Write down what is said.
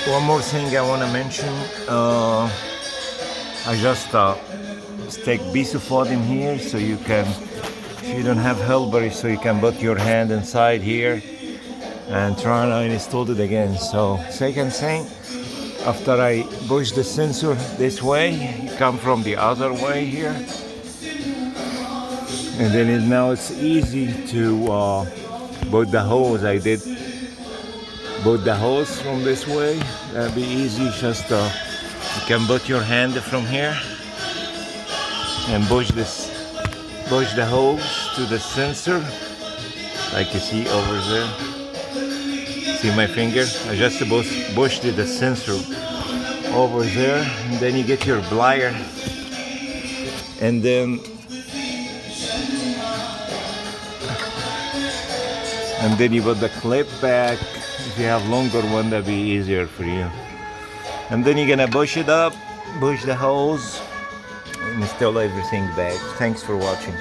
One more thing I want to mention. I just stick p0449 here, so you can, if you don't have helper, so you can put your hand inside here and try and install it again. So second thing, after I push the sensor this way, you come from the other way here, and then now it's easy to put the hose. I did put the hose from this way. That'd be easy. Just you can put your hand from here and push the hose to the sensor, like you see over there. See my finger? I just pushed the sensor over there, and then you get your plier, and then you put the clip back. If you have longer one, that'd be easier for you. And then you're gonna push it up, push the hose, and install everything back. Thanks for watching.